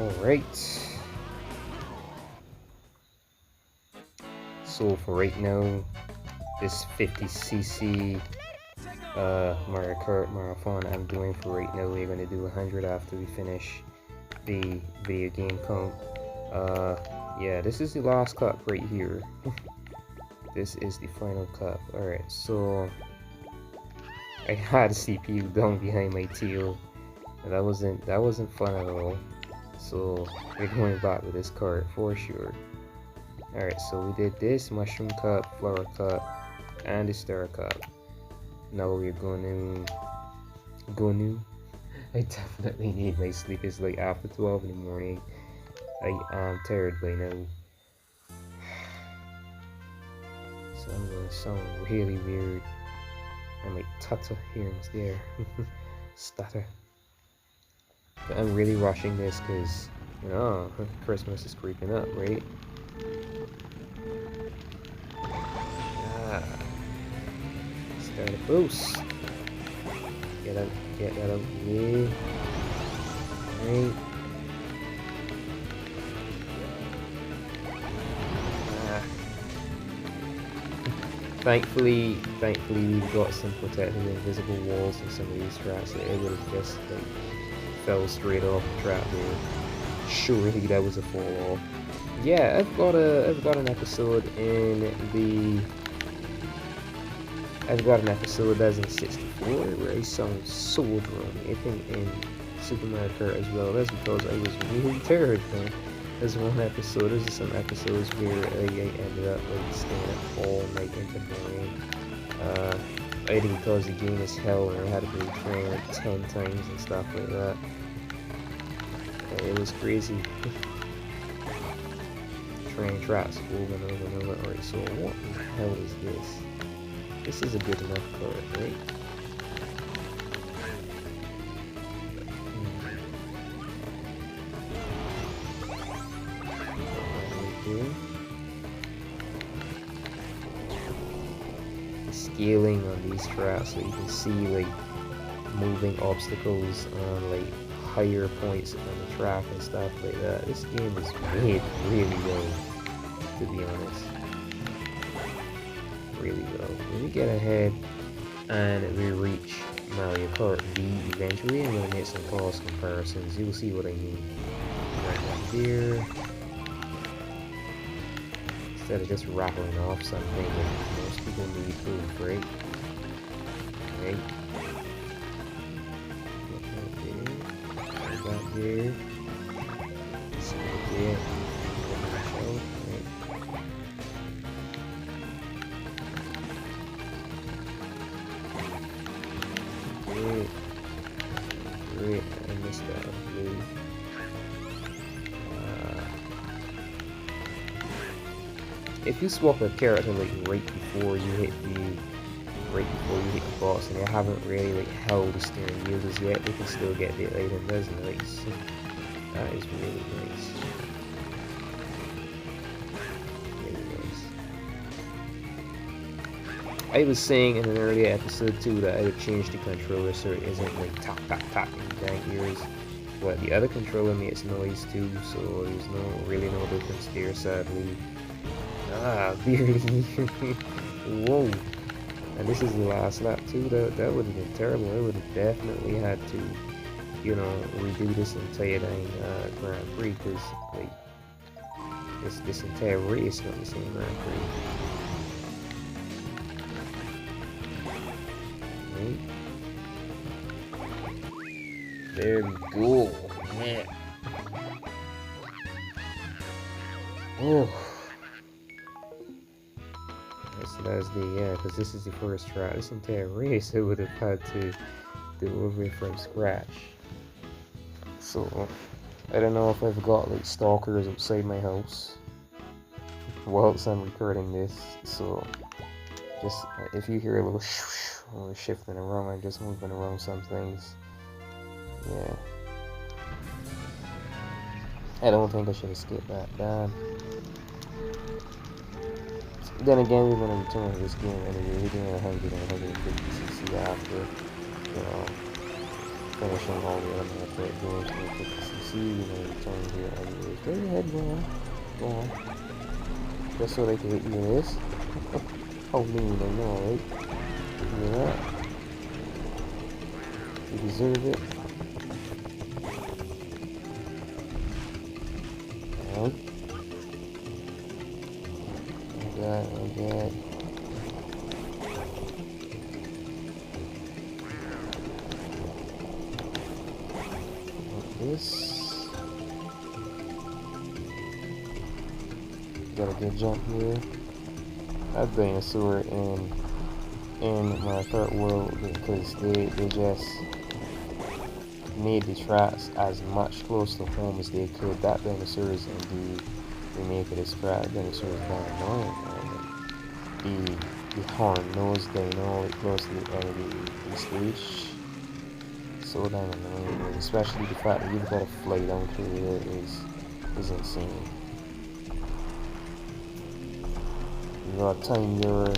Alright. So for right now, this 50cc Mario Kart marathon I'm doing for right now, we're going to do 100 after we finish the video game count. Yeah, this is the last cup right here. This is the final cup. Alright, so I had a CPU down behind my tail, and that wasn't fun at all. So we're going back with this card for sure. Alright, so we did this mushroom cup, flower cup, and the star cup. Now we're going to I definitely need my sleep. It's like after 12 in the morning. I am tired by now. So I'm gonna sound really weird. I might tutter here and there. Stutter. But I'm really rushing this because, you know, Christmas is creeping up, right? Start a boost. Get that out of the way. Right. Thankfully we've got some protected invisible walls in some of these tracks, so it would have just like fell straight off the track there. Surely that was a fall off. Yeah, I've got an episode that's in 64 where I sound so drunk. I think in Super Mario Kart as well. That's because I was really tired, man. There's one episode, there's some episodes where I ended up like staying up all night into the morning. Either because the game is hell and I had to go train like 10 times and stuff like that. It was crazy. Train tracks over and over and over. Alright, so what the hell is this? This is a good enough card, right? Scaling on these tracks, so you can see like moving obstacles on like higher points on the track and stuff like that. This game is made really well, to be honest. Really well. When we get ahead and we reach Mario Kart V eventually, I'm gonna make some cost comparisons. You'll see what I mean. Right here. Instead of just rattling off something that most people need proof, right? Right? Got here. See what we get. Right. Great. I missed that. Blue. If you swap a character like right before you hit the boss and you haven't really like held the steering wheel as yet, you can still get the item. That's nice. That is really nice. Really nice. I was saying in an earlier episode too that I would change the controller so it isn't like tap tap tap in your dang ears. But the other controller makes noise too, so there's really no difference there, sadly. Really? Whoa. And this is the last lap too. That would have been terrible. I would have definitely had to, you know, redo this entire dang Grand Prix, because like this entire race not the same Grand Prix. Right? There we go. Yeah. Oh. So that's because this is the first try. This entire race I would have had to do over from scratch. So I don't know if I've got like stalkers outside my house whilst I'm recording this. So just if you hear a little shifting around, I'm just moving around some things. Yeah. I don't think I should have skipped that bad. Then again, we're going to return to this game anyway. We're doing 100 and 150cc after, you know, finish jump all the other Mario Kart games from 50cc, you know, you turn here anyways. Go ahead, go on. Just so they can hit you with this. How mean, I know, right? Give me that. You deserve it. Alright. Okay. This. Got a good jump here. That dinosaur in my third world because they just made the tracks as much close to home as they could. That dinosaur is indeed remake of this track. Dinosaur is down annoying. The horn nose dino like close to the end of the stage. So damn annoying, especially the fact that you've got to fly down through there is insane. You gotta time your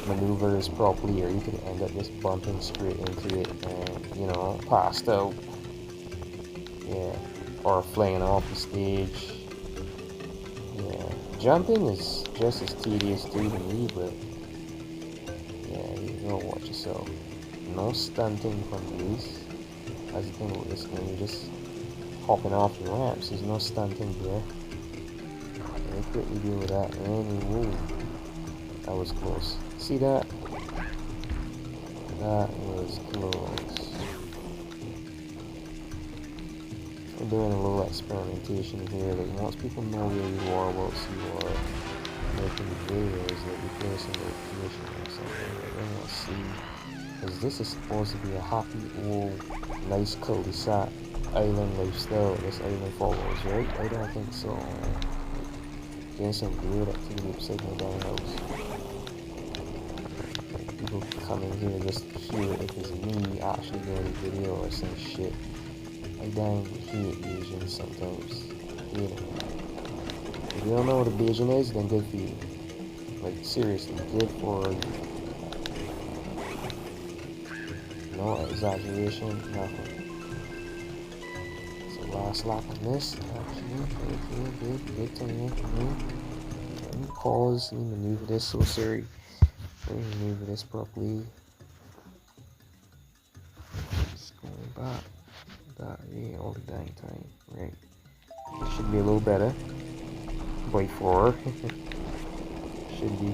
maneuvers properly, or you could end up just bumping straight into it and, you know, passed out. Yeah, or flying off the stage. Yeah, jumping is just as tedious too to me, but yeah, you gotta watch yourself. No stunting from these. That's the thing with this game, you're just hopping off the ramps, there's no stunting there. Very quickly deal with that, and whoa, that was close. See that? That was close. We're doing a little experimentation here, like once people know where you are, once you are making the videos, that you play some information or something, like I want to see. Because this is supposed to be a happy, old, nice cul-de-sac island lifestyle. This island follows, right? I don't think so. Getting some weird activity upside my damn house. Like people come in here just to hear if it's me actually doing a video or some shit. I damn hate Asians sometimes. You know. If you don't know what a Bayesian is, then good for you. Like seriously, good for you. No exaggeration, nothing. So last lap on this, actually, good turn for me. Let me pause, let me maneuver this, so sorry. Let me maneuver this properly. Just going back. That, yeah, all the dang time, right. It should be a little better. By 4.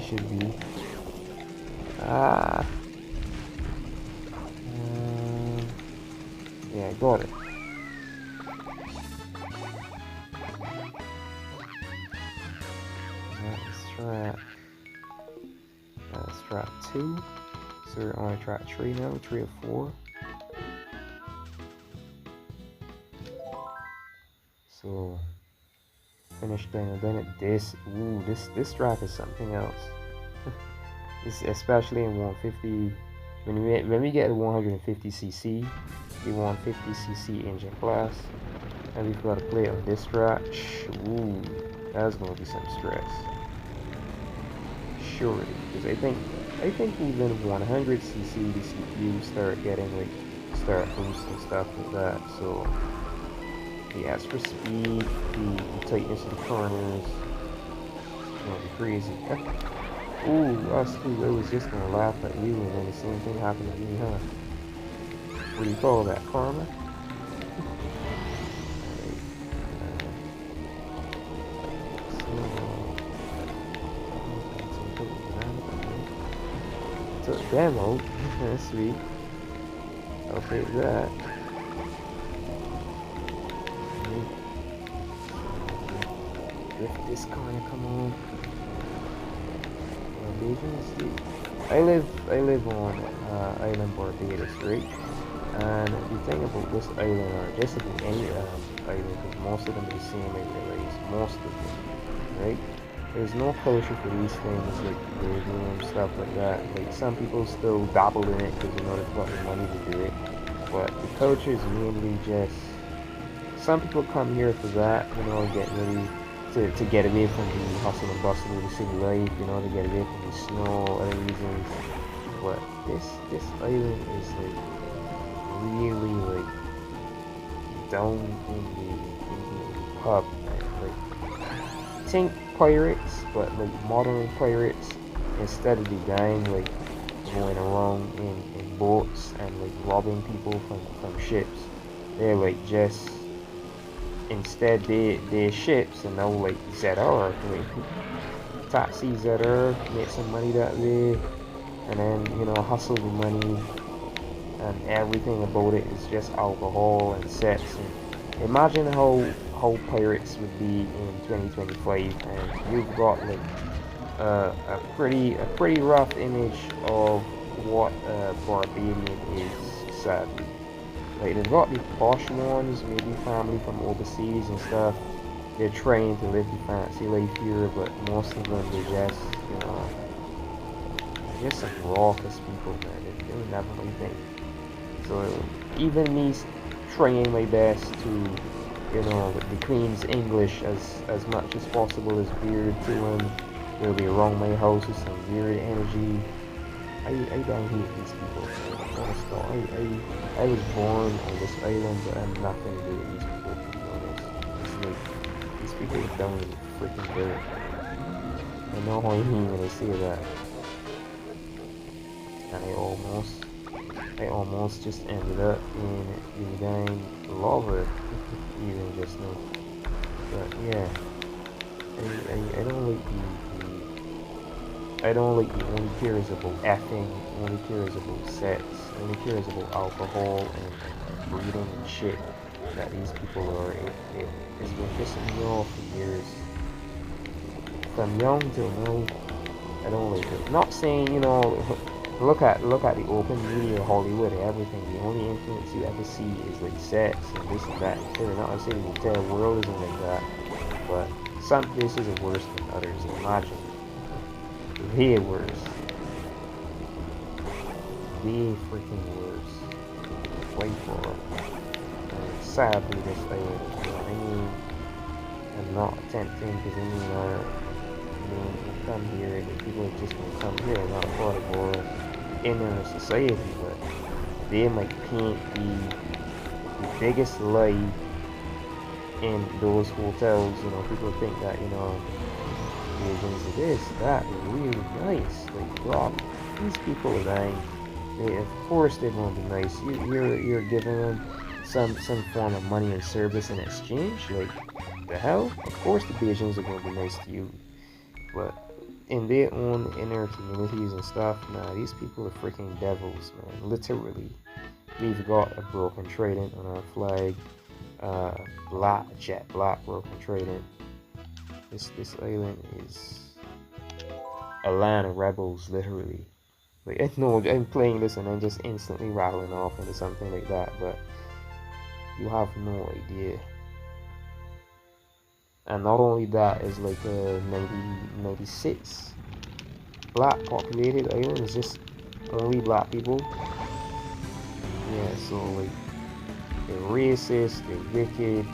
should be. Yeah, got it. That's track 2. So we're on track 3 now, 3 or 4. So finished playing then this track is something else. It's especially in 150 when we get a 150cc, the 150cc engine class, and we've got to play on this track. Ooh, that's gonna be some stress. Surely, because I think even 100cc the CPU start boosting stuff like that. So the extra speed, the tightness of the corners, it's gonna be crazy. Ooh, us too. I was just gonna laugh at you, and then the same thing happened to me, huh? What do you call that, karma? So demo, that's sweet. I'll take that. If this corner come on. I live on island Barbados, right? And the thing about this island, or just about any island, because most of them are the same, I realize, most of them, right? There's no culture for these things, like radio stuff like that. Like some people still dabble in it because you know they've got the money to do it, but the culture is mainly just some people come here for that, you know, get ready to get away from the hustle and bustle of the city life, you know, to get away from the snow, other reasons. But this island is like really like down in the pub. Like, think pirates, but like modern pirates, instead of the gang like going around in boats and like robbing people from ships, they're like just instead they're ships and now like ZR, like taxi ZR, make some money that way, and then, you know, hustle the money, and everything about it is just alcohol and sex. And imagine how pirates would be in 2025, and you've got like a pretty rough image of what Barbadian is, sadly. Like, they've got the posh ones, maybe family from overseas and stuff. They're trying to live the fancy life here, but most of them, they're just, you know, just some raucous people, man. They don't have anything. So even me trying my best to, you know, the Queen's English as much as possible is weird to them. They'll be around my house with some weird energy. I don't hate these people. Honestly, I was born on this island, but I have nothing to do with these people, to be honest. It's like, these people are down in the freaking dirt. I know how I mean when I say that. And I almost just ended up in the dang lava, even just now. But yeah, I don't like I don't like the only cares about effing, only cares about sex, only cares about alcohol and breeding and shit that these people are. It's been pissing me off for years. From young till now, I don't like it. Not saying, you know, look at the open media, Hollywood, and everything. The only influence you ever see is like sex and this and that. Sure, not saying the entire world isn't like that, but some places are worse than others. Imagine. Way worse. Way freaking worse. Way for and sadly this island is gone. I mean, I'm not attempting because I mean, you come here, the people that just don't come here are not part of our inner society, but they might paint the biggest lie in those hotels. You know, people think that, you know, Asians are this, that, they're really nice. Like, God, these people are dying. Of course they won't be nice. You're giving them some form of money and service in exchange. Like, the hell? Of course the Beijings are going to be nice to you. But in their own inner communities and stuff, nah, these people are freaking devils, man. Literally. We've got a broken trident on our flag. Jet black broken trident. This island is a land of rebels, literally. Like, I know I'm playing this and I'm just instantly rattling off into something like that, but you have no idea. And not only that, it's like a 96 black populated island. It's just only black people. Yeah, so like, they're racist, they're wicked.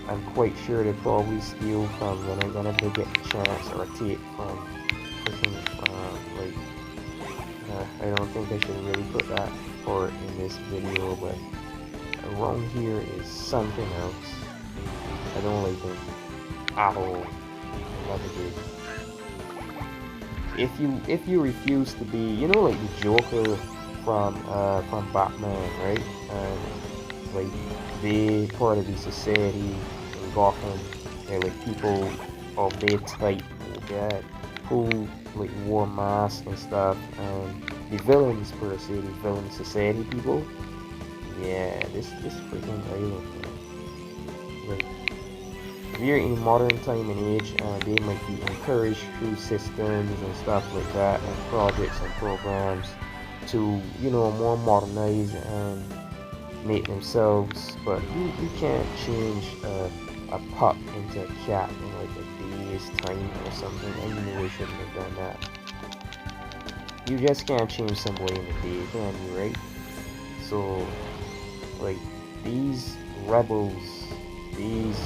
I'm quite sure they probably steal from whenever they get the chance, or take from freaking like I don't think I should really put that part in this video, but around here is something else. I don't like them at all. Never did. If you refuse to be, you know, like the Joker from Batman, right? And like, they part of the society in Gotham. They're like people of their type, who like wore masks and stuff. And the villains per se, the villain society people. Yeah, this freaking island, man. Like, we're in modern time and age, and they might be encouraged through systems and stuff like that, and projects and programs to, you know, more modernize and make themselves, but you can't change a pup into a cat in like a day's time or something. I know I shouldn't have done that. You just can't change somebody in a day, can you, right? So, like, these rebels, these,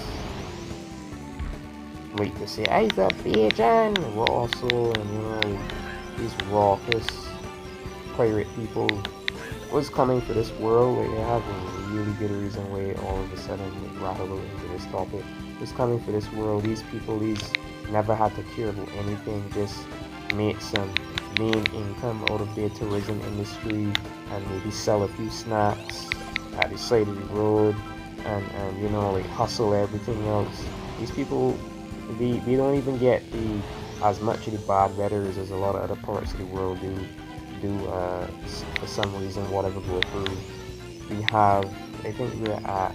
like, to say, "I's a Beijing," also, and you know, these raucous pirate people, what's coming for this world. Like, they have a really good reason why all of a sudden like, rattle into this topic. What's coming for this world? These people, these never had to care about anything, just make some main income out of their tourism industry and maybe sell a few snacks at the side of the road and you know, like hustle everything else. These people, they don't even get the as much of the bad weathers as a lot of other parts of the world do for some reason, whatever go through. We have, I think we're at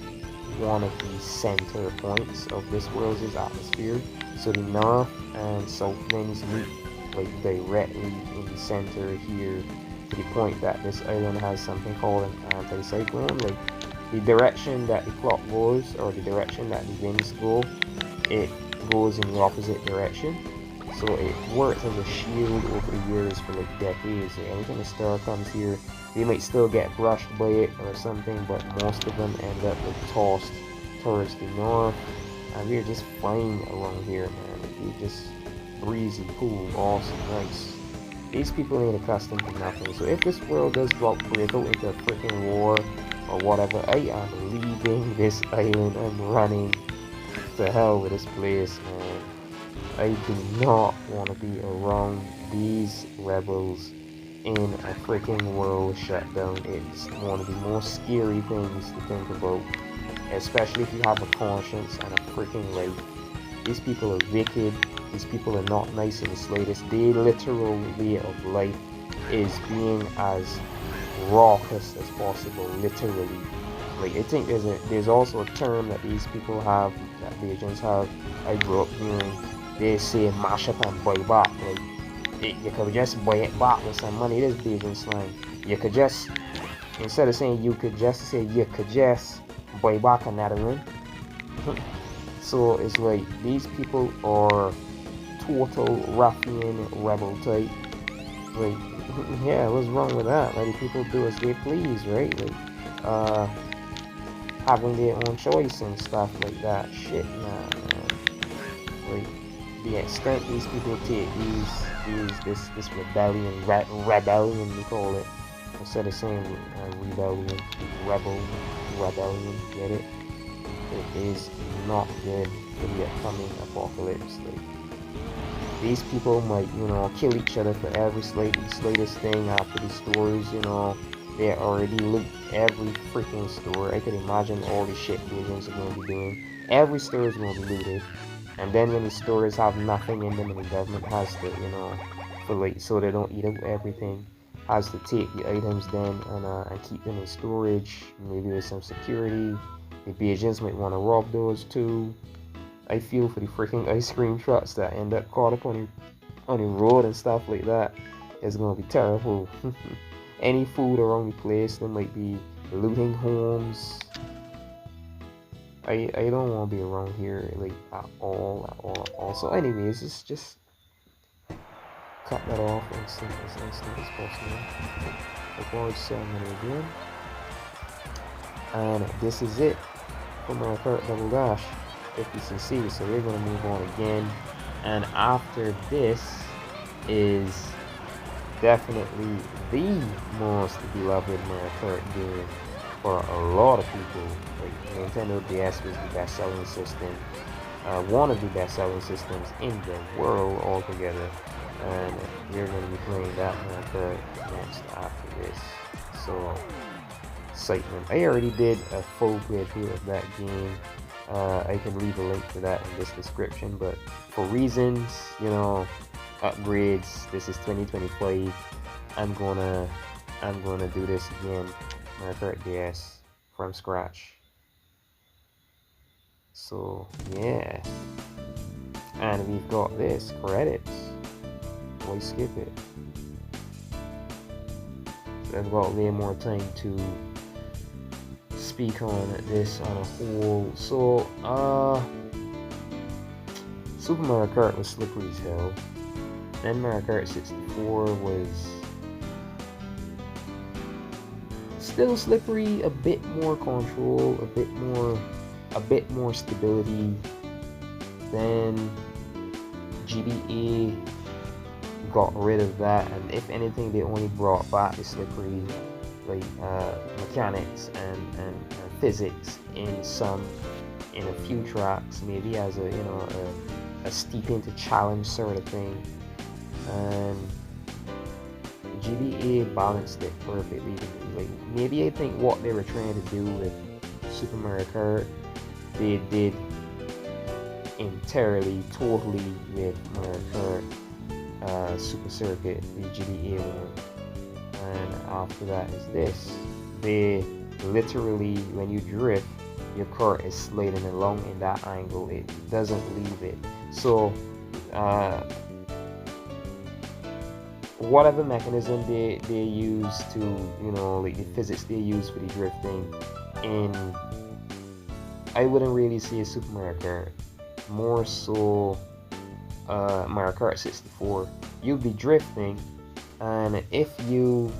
one of the center points of this world's atmosphere. So the north and south winds meet like directly in the center here, to the point that this island has something called an anticyclone. Like the direction that the clock goes, or the direction that the winds go, it goes in the opposite direction. So it works as a shield over the years for like decades. So anytime a star comes here, they might still get brushed by it or something, but most of them end up like tossed towards the north. And we're just flying along here, man. Like, we're just breezy, cool, awesome, nice. These people ain't accustomed to nothing. So if this world does break out into a freaking war or whatever, I am leaving this island. I'm running to hell with this place, man. I do not want to be around these rebels in a freaking world shutdown. It's one of the most scary things to think about, especially if you have a conscience and a freaking life. These people are wicked. These people are not nice in the slightest. Their literal way of life is being as raucous as possible, literally. Like, I think there's also a term that these people have, that the agents have, I grew up hearing. They say mash up and buy back. Like, you could just buy it back with some money. It is Bajan slang. You could just, instead of saying you could just, say you could just buy back another one. So it's like, these people are total ruffian rebel type. Like, yeah, what's wrong with that? Letting people do as they please, right? Like, having their own choice and stuff like that. Shit, man. Like, the extent these people take this rebellion, we call it, instead of saying rebellion, rebellion, get it? It is not good for the upcoming apocalypse. Like, these people might, you know, kill each other for every slightest thing after the stores, you know. They already loot every freaking store. I could imagine all the shit the agents are going to be doing. Every store is going to be looted. And then when the stores have nothing in them and the government has to, you know, for like, so they don't eat up everything, has to take the items then and keep them in storage, maybe with some security. The agents might want to rob those too. I feel for the freaking ice cream trucks that end up caught up on the road and stuff like that. It's gonna be terrible. Any food around the place, they might be looting homes. I don't want to be around here like at all. So anyways, it's just cut that off as instant as possible. Avoid ceremony again. And this is it for Mario Kart Double Dash 50cc. So we're gonna move on again, and after this is definitely the most beloved Mario Kart game for a lot of people. Like, Nintendo DS was the best-selling system, one of the best-selling systems in the world altogether, and we're going to be playing that Mario Kart next after this. So, excitement. I already did a full playthrough of that game. I can leave a link to that in this description, but for reasons, you know, upgrades, this is 2025, I'm gonna do this again, Mario Kart DS from scratch. So yeah, and we've got this credits. Why skip it? So I've got way more time to speak on this on a whole. So Super Mario Kart was slippery as hell. Then Mario Kart 64 was still slippery, a bit more control, a bit more stability. Then GBA got rid of that, and if anything, they only brought back the slippery like mechanics and physics in a few tracks, maybe as a a steep into challenge sort of thing. And GBA balanced it perfectly. Like, maybe I think what they were trying to do with Super Mario Kart, they did entirely, totally with Mario Kart Super Circuit, the GBA one. And after that is this. They literally, when you drift, your kart is sliding along in that angle. It doesn't leave it. So whatever mechanism they use to, like the physics they use for the drifting in, I wouldn't really see a Super Mario Kart. More so Mario Kart 64. You'll be drifting, and if you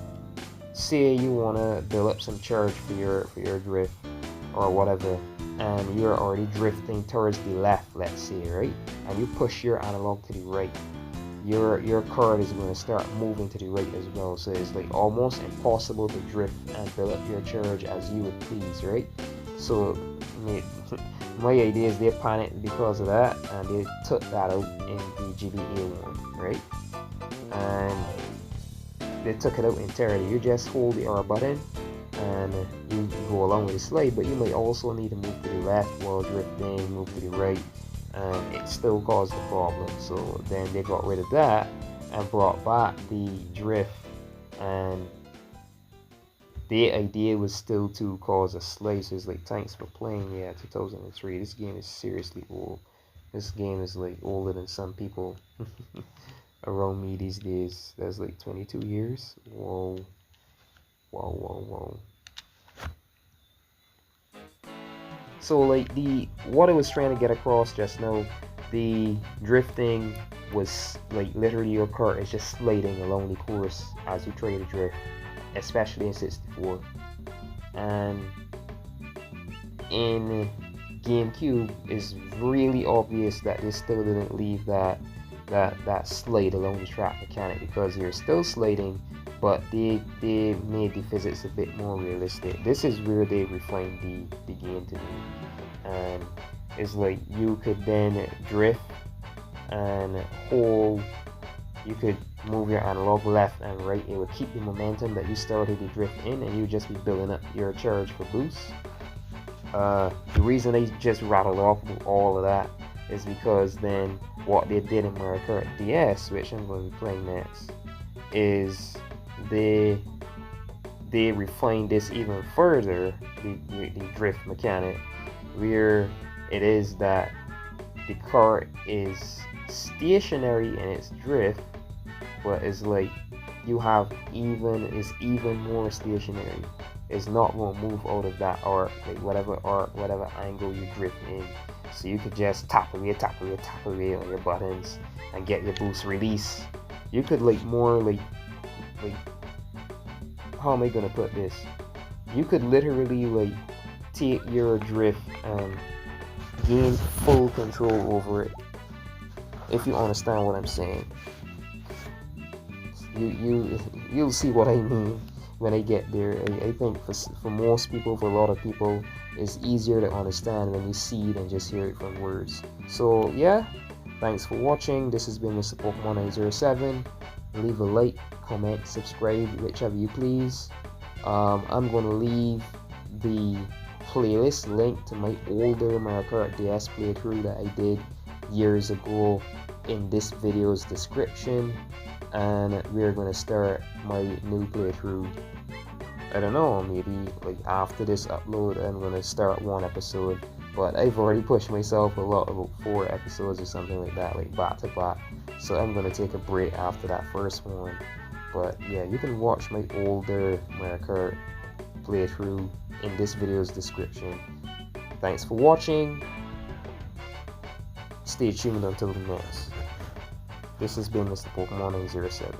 say you want to build up some charge for your drift or whatever, and you're already drifting towards the left, let's say, right, and you push your analog to the right, your card is going to start moving to the right as well. So it's like almost impossible to drift and build up your charge as you would please, right? So my idea is they panicked because of that, and they took that out in the GBA one, right? And they took it out entirely. You just hold the R button and you go along with the slide, but you might also need to move to the left while drifting, move to the right, and it still caused the problem. So then they got rid of that and brought back the drift, and the idea was still to cause a slide. So it's like, thanks for playing. Yeah, 2003. This game is seriously old. This game is like older than some people around me these days. That's like 22 years. Whoa. Whoa, whoa, whoa. So like what I was trying to get across just now, the drifting was like literally your kart is just sliding along the course as you try to drift, especially in 64. And in Gamecube, it's really obvious that they still didn't leave that slide along the track mechanic, because you're still sliding, but they made the physics a bit more realistic. This is where they refined the game to me. And it's like you could then drift and hold, you could move your analog left and right. It would keep the momentum that you started to drift in, and you just be building up your charge for boost. The reason they just rattled off all of that is because then what they did in Mario Kart DS, which I'm going to be playing next, is they refined this even further, the drift mechanic, where it is that the kart is stationary in its drift, but it's like you have even more stationary. It's not going to move out of that arc, like whatever angle you drift in. So you could just tap away on your buttons and get your boost release. You could like how am I gonna put this? You could literally like take your drift and gain full control over it, if you understand what I'm saying. You'll see what I mean when I get there. I think for most people, for a lot of people, it's easier to understand when you see it and just hear it from words. So yeah, thanks for watching. This has been Mr. Pokemon 907. Leave a like, comment, subscribe, whichever you please. I'm going to leave the playlist link to my older Mario Kart DS playthrough that I did years ago in this video's description, and we're going to start my new playthrough. I don't know, maybe like after this upload I'm going to start one episode, but I've already pushed myself a lot, about 4 episodes or something like that, like back to back. So I'm going to take a break after that first one. But yeah, you can watch my older Mario Kart playthrough in this video's description. Thanks for watching. Stay tuned until the next. This has been Mr. Pokemon 907.